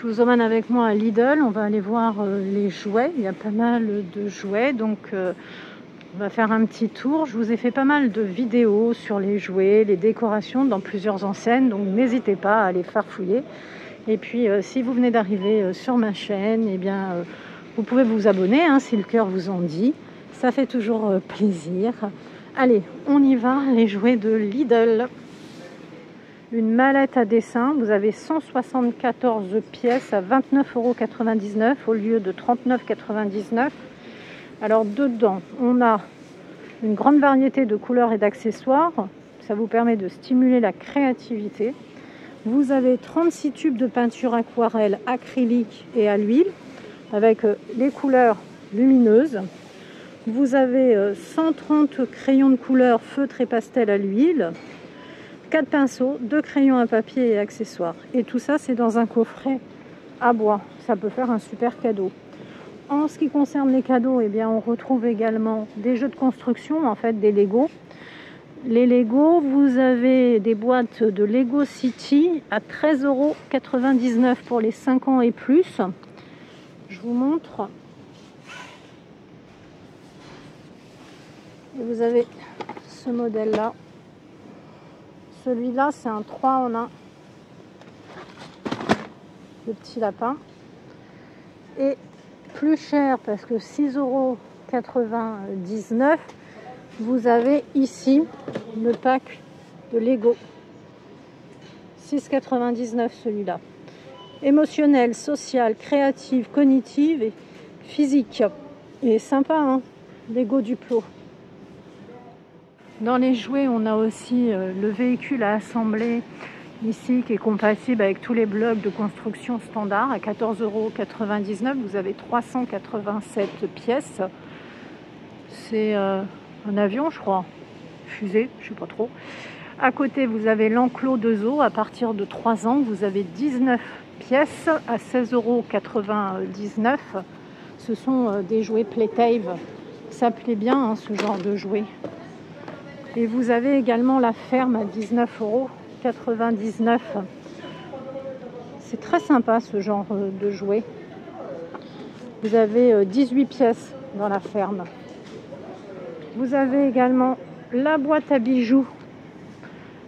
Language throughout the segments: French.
vous emmène avec moi à Lidl. On va aller voir les jouets. Il y a pas mal de jouets, donc on va faire un petit tour. Je vous ai fait pas mal de vidéos sur les jouets, les décorations dans plusieurs enseignes, donc n'hésitez pas à aller farfouiller. Et puis si vous venez d'arriver sur ma chaîne, eh bien, vous pouvez vous abonner si le cœur vous en dit. Ça fait toujours plaisir. Allez, on y va, les jouets de Lidl. Une mallette à dessin, vous avez 174 pièces à 29,99 € au lieu de 39,99 €. Alors dedans, on a une grande variété de couleurs et d'accessoires. Ça vous permet de stimuler la créativité. Vous avez 36 tubes de peinture aquarelle, acrylique et à l'huile avec les couleurs lumineuses. Vous avez 130 crayons de couleur feutre et pastel à l'huile. 4 pinceaux, 2 crayons à papier et accessoires. Et tout ça, c'est dans un coffret à bois. Ça peut faire un super cadeau. En ce qui concerne les cadeaux, eh bien, on retrouve également des jeux de construction, en fait, des Lego. Les Lego, vous avez des boîtes de Lego City à 13,99 € pour les 5 ans et plus. Je vous montre. Et vous avez ce modèle-là. Celui-là, c'est un 3 en 1. Le petit lapin. Et plus cher, parce que 6,99 €, vous avez ici le pack de Lego. 6,99 € celui-là. Émotionnel, social, créative, cognitive et physique. Et sympa, Lego Duplo. Dans les jouets, on a aussi le véhicule à assembler ici qui est compatible avec tous les blocs de construction standard à 14,99 €. Vous avez 387 pièces. C'est un avion, je crois. Fusée, je ne sais pas trop. À côté, vous avez l'enclos de zoo à partir de 3 ans. Vous avez 19 pièces à 16,99 €. Ce sont des jouets Playtave. Ça plaît bien, ce genre de jouets. Et vous avez également la ferme à 19,99 €. C'est très sympa ce genre de jouet. Vous avez 18 pièces dans la ferme. Vous avez également la boîte à bijoux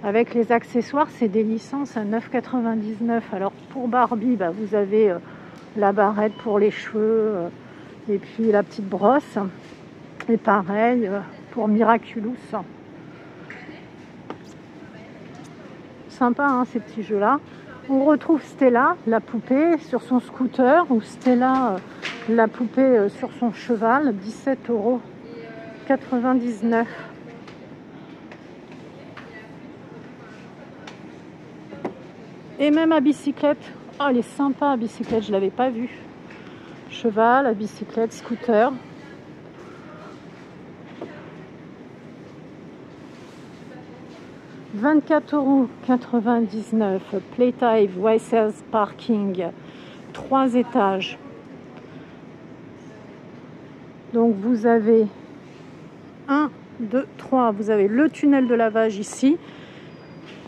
avec les accessoires. C'est des licences à 9,99 €. Alors pour Barbie, vous avez la barrette pour les cheveux et puis la petite brosse. Et pareil pour Miraculous. Sympa ces petits jeux là. On retrouve Stella, la poupée sur son scooter, ou Stella, la poupée sur son cheval, 17,99 €. Et même à bicyclette. Oh, elle est sympa à bicyclette, je ne l'avais pas vue. Cheval, à bicyclette, scooter. « 24,99 € Playtave Wysels Parking, 3 étages. Donc vous avez 1, 2, 3. Vous avez le tunnel de lavage ici.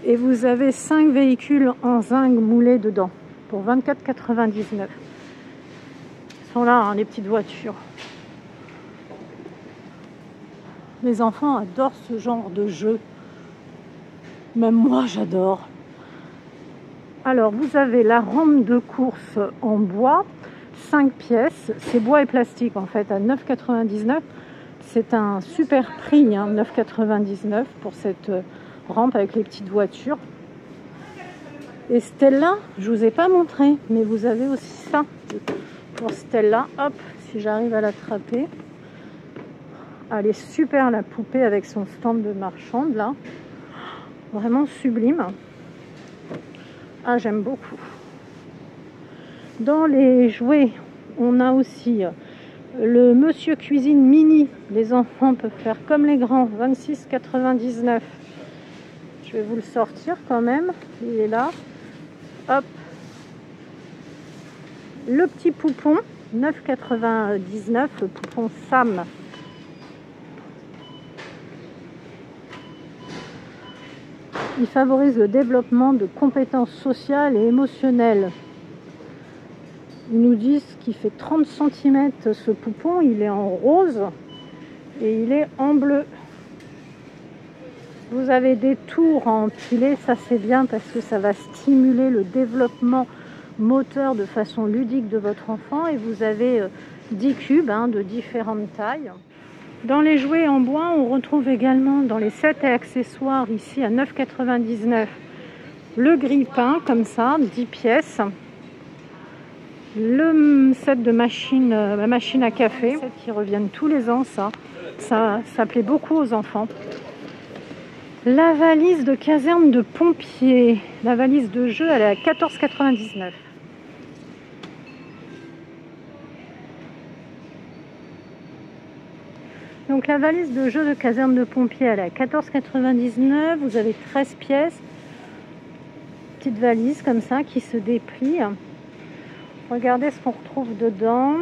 Et vous avez 5 véhicules en zinc moulés dedans pour 24,99 €. Ils sont là, les petites voitures. Les enfants adorent ce genre de jeu. Même moi, j'adore. Alors, vous avez la rampe de course en bois, 5 pièces. C'est bois et plastique, en fait, à 9,99 €. C'est un super prix, 9,99 € pour cette rampe avec les petites voitures. Et Stella, je ne vous ai pas montré, mais vous avez aussi ça. Pour Stella, hop, si j'arrive à l'attraper. Elle est super, la poupée, avec son stand de marchande, là. Vraiment sublime. Ah, j'aime beaucoup. Dans les jouets, on a aussi le Monsieur Cuisine Mini. Les enfants peuvent faire comme les grands, 26,99 €. Je vais vous le sortir quand même. Il est là. Hop. Le petit poupon, 9,99 €, le poupon Sam. Il favorise le développement de compétences sociales et émotionnelles. Ils nous disent qu'il fait 30 cm ce poupon, il est en rose et il est en bleu. Vous avez des tours à empiler, ça c'est bien parce que ça va stimuler le développement moteur de façon ludique de votre enfant. Et vous avez 10 cubes de différentes tailles. Dans les jouets en bois, on retrouve également dans les sets et accessoires ici à 9,99 le grille-pain comme ça, 10 pièces. Le set de machine à café, qui reviennent tous les ans, ça plaît beaucoup aux enfants. La valise de caserne de pompiers, la valise de jeu, elle est à 14,99. Donc la valise de jeu de caserne de pompiers, elle est à 14,99. Vous avez 13 pièces. Petite valise comme ça qui se déplie. Regardez ce qu'on retrouve dedans.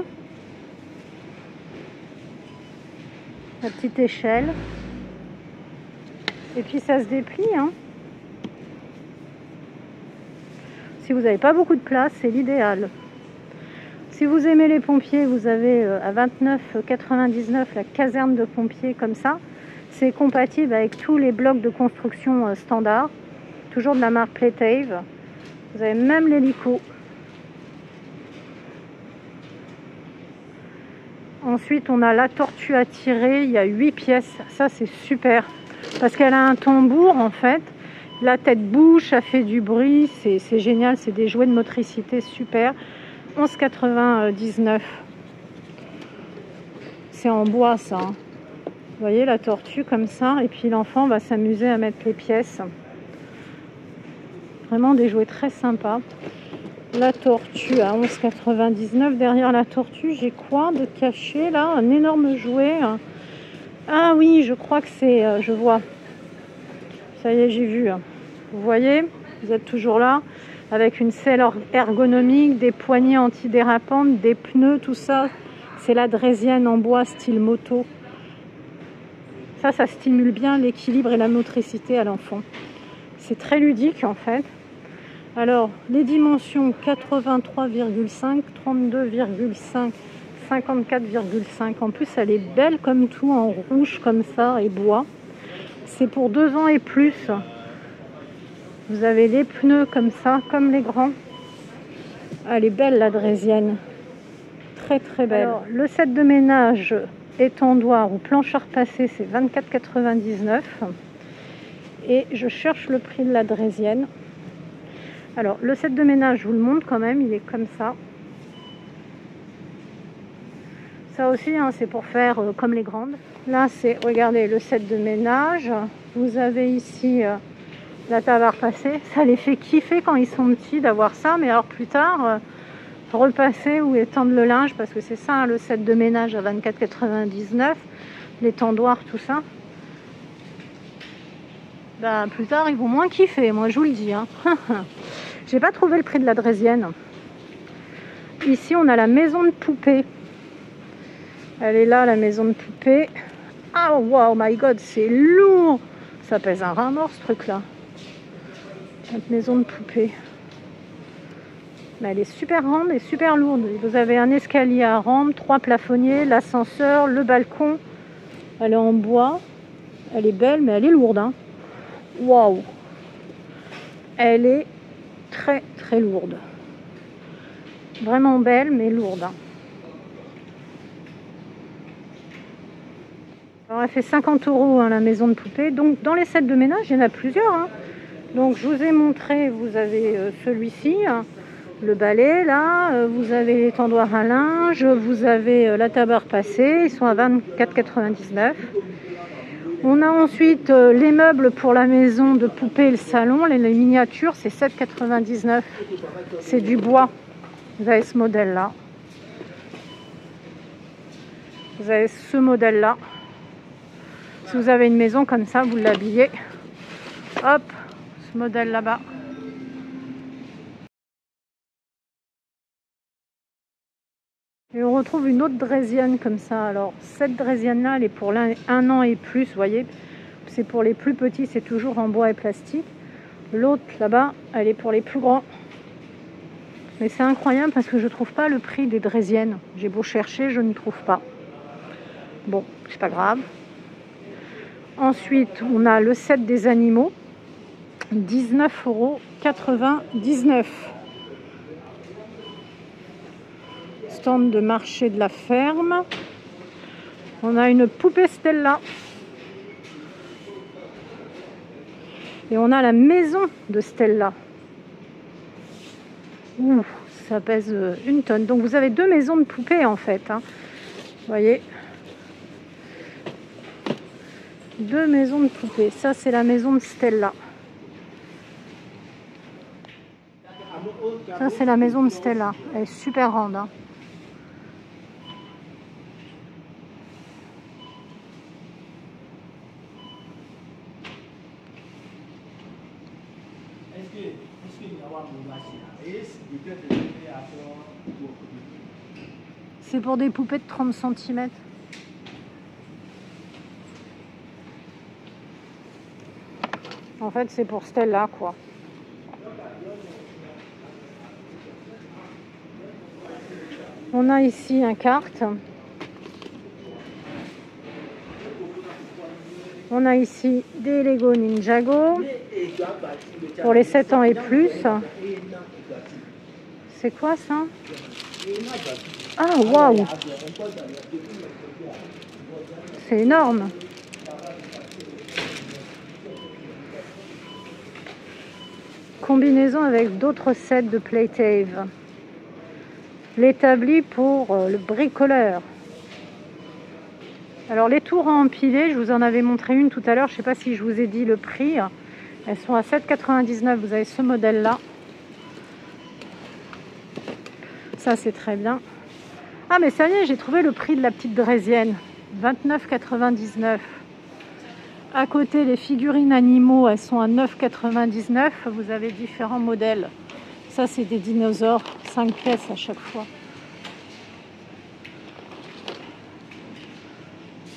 La petite échelle. Et puis ça se déplie. Si vous n'avez pas beaucoup de place, c'est l'idéal. Si vous aimez les pompiers, vous avez à 29,99 la caserne de pompiers comme ça. C'est compatible avec tous les blocs de construction standard. Toujours de la marque Playtave. Vous avez même l'hélico. Ensuite, on a la tortue à tirer. Il y a 8 pièces. Ça, c'est super. Parce qu'elle a un tambour, en fait. La tête bouge, ça fait du bruit. C'est génial. C'est des jouets de motricité super. 11,99. C'est en bois, ça. Vous voyez, la tortue comme ça. Et puis, l'enfant va s'amuser à mettre les pièces. Vraiment des jouets très sympas. La tortue à 11,99. Derrière la tortue, j'ai quoi de caché là? Un énorme jouet. Ah oui, je crois que c'est... je vois. Ça y est, j'ai vu. Vous voyez? Vous êtes toujours là. Avec une selle ergonomique, des poignées antidérapantes, des pneus, tout ça. C'est la draisienne en bois style moto. Ça stimule bien l'équilibre et la motricité à l'enfant. C'est très ludique en fait. Alors, les dimensions 83,5, 32,5, 54,5. En plus, elle est belle comme tout, en rouge comme ça et bois. C'est pour 2 ans et plus. Vous avez les pneus comme ça, comme les grands. Elle est belle la draisienne. Très très belle. Alors, le set de ménage étendoir ou planche à repasser, c'est 24,99. Et je cherche le prix de la draisienne. Alors, le set de ménage, je vous le montre quand même, il est comme ça. Ça aussi, c'est pour faire comme les grandes. Là, c'est, regardez, le set de ménage. Vous avez ici la table à repasser. Ça les fait kiffer quand ils sont petits d'avoir ça, mais alors plus tard, repasser ou étendre le linge, parce que c'est ça, le set de ménage à 24,99, l'étendoir, tout ça. Plus tard, ils vont moins kiffer, moi je vous le dis. J'ai pas trouvé le prix de la draisienne. Ici, on a la maison de poupée. Elle est là, la maison de poupée. Ah, wow, my god, c'est lourd. Ça pèse un rat mort, ce truc-là. Cette maison de poupée. Mais elle est super grande et super lourde. Vous avez un escalier à rampe, 3 plafonniers, l'ascenseur, le balcon. Elle est en bois. Elle est belle, mais elle est lourde. Waouh! Elle est très très lourde. Vraiment belle, mais lourde. Alors, elle fait 50 € la maison de poupée. Donc dans les sets de ménage, il y en a plusieurs. Donc je vous ai montré, vous avez celui-ci, le balai là, vous avez l'étendoir à linge, vous avez la table à repasser, ils sont à 24,99. On a ensuite les meubles pour la maison de poupée et le salon, les miniatures, c'est 7,99. C'est du bois. Vous avez ce modèle-là. Vous avez ce modèle-là. Si vous avez une maison comme ça, vous l'habillez. Hop, ce modèle là-bas. Et on retrouve une autre draisienne comme ça. Alors, cette draisienne-là, elle est pour 1 an et plus, vous voyez. C'est pour les plus petits, c'est toujours en bois et plastique. L'autre, là-bas, elle est pour les plus grands. Mais c'est incroyable parce que je trouve pas le prix des draisiennes. J'ai beau chercher, je ne trouve pas. Bon, c'est pas grave. Ensuite, on a le set des animaux, 19,99 €. Stand de marché de la ferme. On a une poupée Stella. Et on a la maison de Stella. Ouh, ça pèse 1 tonne. Donc vous avez 2 maisons de poupées en fait. Hein. Vous voyez, 2 maisons de poupées. Ça c'est la maison de Stella. Ça c'est la maison de Stella. Elle est super grande. Hein. C'est pour des poupées de 30 cm. En fait, c'est pour Stella, quoi. On a ici un kart. On a ici des Lego Ninjago pour les 7 ans et plus. C'est quoi ça? Ah, waouh! C'est énorme! Combinaison avec d'autres sets de Playtave. L'établi pour le bricoleur. Alors les tours à empiler, je vous en avais montré une tout à l'heure, je ne sais pas si je vous ai dit le prix. Elles sont à 7,99 €, vous avez ce modèle-là. Ça c'est très bien. Ah mais ça y est, j'ai trouvé le prix de la petite draisienne. 29,99 €. À côté, les figurines animaux, elles sont à 9,99 €. Vous avez différents modèles. Ça c'est des dinosaures, 5 pièces à chaque fois.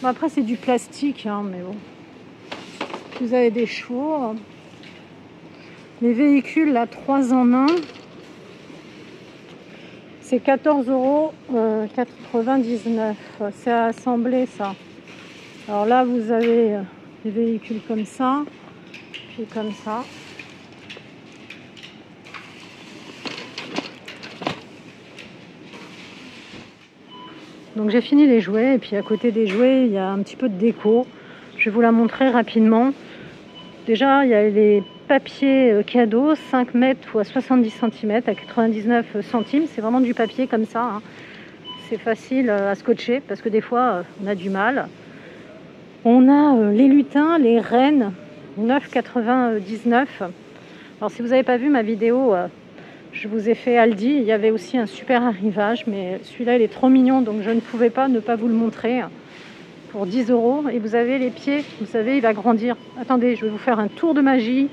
Bon, après c'est du plastique, hein, mais bon. Vous avez des chevaux. Les véhicules, là, 3 en 1. C'est 14,99 €. C'est à assembler, ça. Alors là, vous avez des véhicules comme ça, puis comme ça. Donc j'ai fini les jouets, et puis à côté des jouets, il y a un petit peu de déco. Je vais vous la montrer rapidement. Déjà, il y a les papiers cadeaux, 5 mètres ou 70 cm à 99 centimes. C'est vraiment du papier comme ça. Hein. C'est facile à scotcher parce que des fois, on a du mal. On a les lutins, les rennes, 9,99 €. Alors si vous n'avez pas vu ma vidéo, je vous ai fait Aldi. Il y avait aussi un super arrivage, mais celui-là, il est trop mignon, donc je ne pouvais pas ne pas vous le montrer. Pour 10 €. Et vous avez les pieds, vous savez, il va grandir. Attendez, je vais vous faire un tour de magie.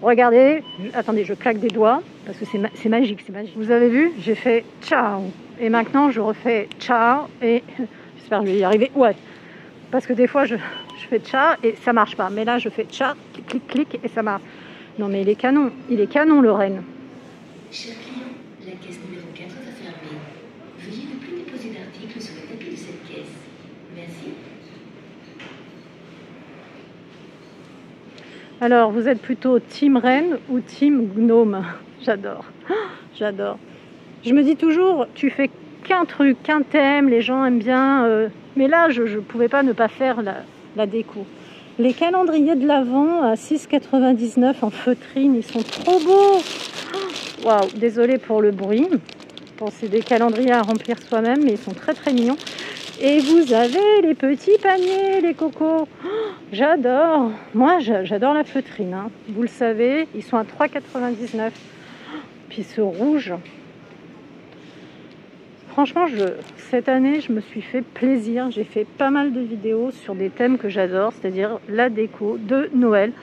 Regardez, attendez, je claque des doigts, parce que c'est magique, c'est magique. Vous avez vu, j'ai fait ciao. Et maintenant, je refais ciao, et j'espère que je vais y arriver. Ouais, parce que des fois, je fais ciao, et ça marche pas. Mais là, je fais ciao, clic, clic, et ça marche. Non, mais il est canon, le renne. Cher client, la caisse numéro 4 va fermer. Veuillez ne plus déposer d'articles sur le tapis de cette caisse. Merci. Alors, vous êtes plutôt team reine ou team gnome? J'adore, j'adore. Je me dis toujours, tu fais qu'un truc, qu'un thème, les gens aiment bien. Mais là, je ne pouvais pas ne pas faire la déco. Les calendriers de l'Avent à 6,99 € en feutrine, ils sont trop beaux. Waouh, désolée pour le bruit. Bon, c'est des calendriers à remplir soi-même, mais ils sont très très mignons. Et vous avez les petits paniers, les cocos. J'adore. Moi, j'adore la feutrine. Hein. Vous le savez, ils sont à 3,99 €. Puis ce rouge. Franchement, cette année, je me suis fait plaisir. J'ai fait pas mal de vidéos sur des thèmes que j'adore, c'est-à-dire la déco de Noël.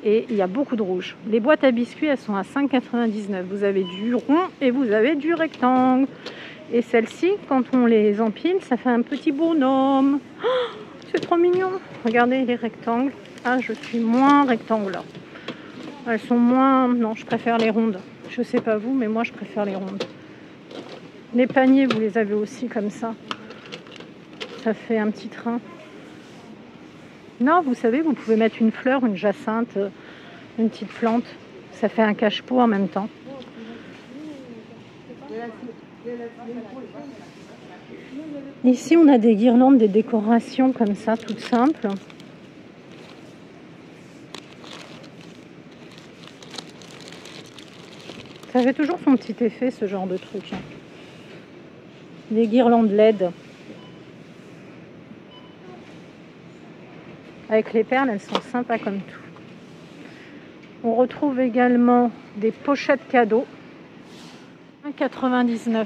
Et il y a beaucoup de rouge. Les boîtes à biscuits, elles sont à 5,99 €. Vous avez du rond et vous avez du rectangle. Et celles-ci, quand on les empile, ça fait un petit bonhomme. Oh, c'est trop mignon. Regardez les rectangles. Ah, je suis moins rectangle. Elles sont moins... Non, je préfère les rondes. Je sais pas vous, mais moi je préfère les rondes. Les paniers, vous les avez aussi comme ça. Ça fait un petit train. Non, vous savez, vous pouvez mettre une fleur, une jacinthe, une petite plante. Ça fait un cache-pot en même temps. Ici, on a des guirlandes, des décorations comme ça, toutes simples. Ça fait toujours son petit effet, ce genre de truc. Des guirlandes LED. Avec les perles, elles sont sympas comme tout. On retrouve également des pochettes cadeaux. 1,99 €.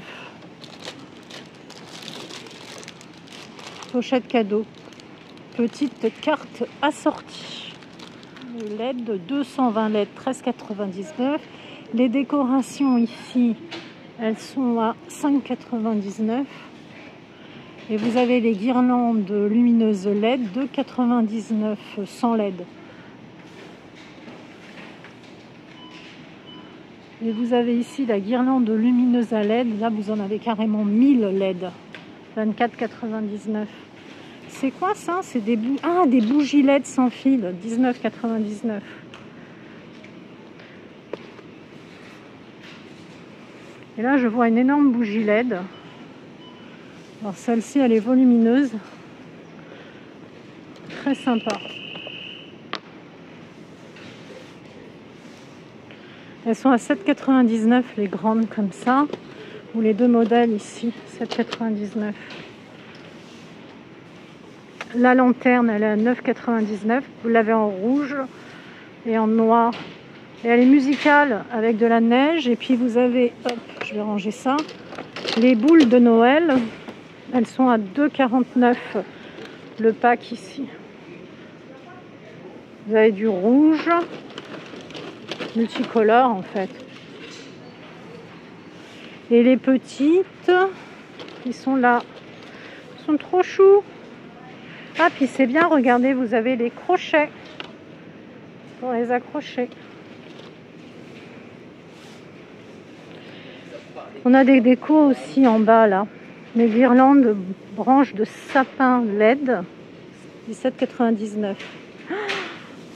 Pochette cadeau. Petite carte assortie. LED, 220 LED, 13,99 €. Les décorations ici, elles sont à 5,99 €. Et vous avez les guirlandes lumineuses LED, 2,99 € sans LED. Et vous avez ici la guirlande lumineuse à LED. Là, vous en avez carrément 1000 LED. 24,99 €. C'est quoi ça? C'est des bougies LED sans fil. 19,99 €. Et là, je vois une énorme bougie LED. Alors celle-ci, elle est volumineuse. Très sympa. Elles sont à 7,99 € les grandes comme ça. Ou les deux modèles ici, 7,99 €. La lanterne, elle est à 9,99 €. Vous l'avez en rouge et en noir. Et elle est musicale avec de la neige. Et puis vous avez, hop, je vais ranger ça, les boules de Noël. Elles sont à 2,49 € le pack ici. Vous avez du rouge, multicolore en fait. Et les petites, qui sont là, sont trop choux. Ah, puis c'est bien, regardez, vous avez les crochets pour les accrocher. On a des décos aussi en bas là. Les guirlandes branches de sapin LED, 17,99 €.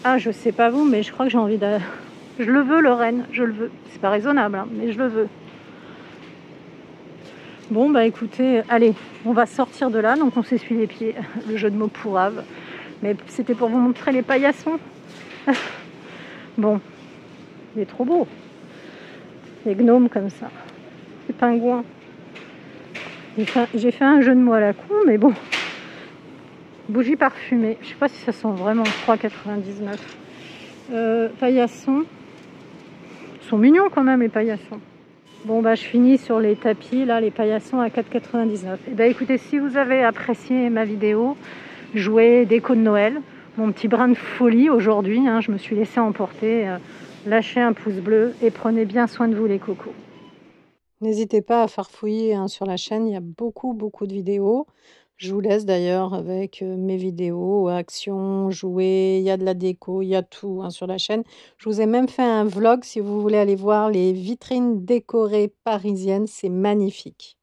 Ah, je sais pas vous, mais je crois que j'ai envie de... Je le veux, Lorraine, je le veux. C'est pas raisonnable, hein, mais je le veux. Bon, bah écoutez, allez, on va sortir de là. Donc on s'essuie les pieds, le jeu de mots pourrave. Mais c'était pour vous montrer les paillassons. Bon, il est trop beau. Les gnomes comme ça. Les pingouins. J'ai fait un jeu de mots à la con, mais bon. Bougies parfumées. Je sais pas si ça sent vraiment 3,99 €. Paillassons. Ils sont mignons quand même, les paillassons. Bon, bah je finis sur les tapis, là, les paillassons à 4,99 €. Et bah écoutez, si vous avez apprécié ma vidéo, jouets, déco de Noël, mon petit brin de folie aujourd'hui, hein, je me suis laissée emporter. Lâchez un pouce bleu et prenez bien soin de vous les cocos. N'hésitez pas à farfouiller sur la chaîne, il y a beaucoup de vidéos. Je vous laisse d'ailleurs avec mes vidéos, actions, jouets, il y a de la déco, il y a tout sur la chaîne. Je vous ai même fait un vlog si vous voulez aller voir les vitrines décorées parisiennes, c'est magnifique.